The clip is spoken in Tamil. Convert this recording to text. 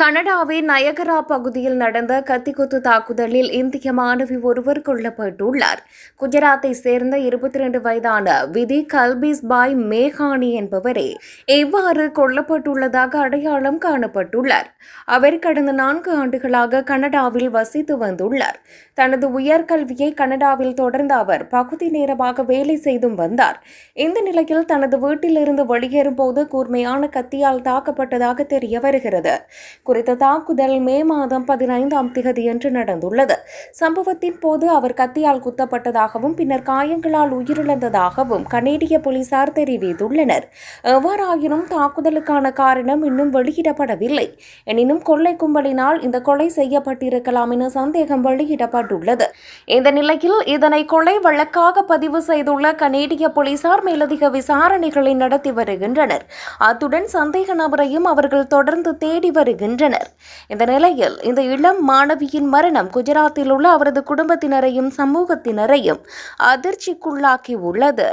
கனடாவின் நயகரா பகுதியில் நடந்த கத்திக்குத்து தாக்குதலில் இந்திய மாணவி ஒருவர் கொல்லப்பட்டுள்ளார். குஜராத்தை சேர்ந்த 22 வயதான விதி கல்பீஸ்பாய் மேகானி என்பவரே இவ்வாறு கொல்லப்பட்டுள்ளதாக அடையாளம் காணப்பட்டுள்ளார். அவர் கடந்த 4 ஆண்டுகளாக கனடாவில் வசித்து வந்துள்ளார். தனது உயர்கல்வியை கனடாவில் தொடர்ந்த அவர் பகுதி நேரமாக வேலை செய்தும் வந்தார். இந்த நிலையில் தனது வீட்டிலிருந்து வெளியேறும் போது கூர்மையான கத்தியால் தாக்கப்பட்டதாக தெரிய வருகிறது. குறித்த தாக்குதல் மே மாதம் 15ஆம் தேதியன்று நடந்துள்ளது. சம்பவத்தின் போது அவர் கத்தியால் குத்தப்பட்டதாகவும் பின்னர் காயங்களால் உயிரிழந்ததாகவும் கனேடிய போலீசார் தெரிவித்துள்ளனர். எவ்வாறாயினும் தாக்குதலுக்கான காரணம் இன்னும் வெளியிடப்படவில்லை. எனினும் கொள்ளை கும்பலினால் இந்த கொலை செய்யப்பட்டிருக்கலாம் என சந்தேகம் வெளியிடப்பட்டுள்ளது. இந்த நிலையில் இதனை கொலை வழக்காக பதிவு செய்துள்ள கனேடிய போலீசார் மேலதிக விசாரணைகளை நடத்தி வருகின்றனர். அத்துடன் சந்தேக நபரையும் அவர்கள் தொடர்ந்து தேடி வருகின்றனர். இந்த நிலையில் இந்த இளம் மாணவியின் மரணம் குஜராத்தில் உள்ள அவரது குடும்பத்தினரையும் சமூகத்தினரையும் அதிர்ச்சிக்குள்ளாக்கி உள்ளது.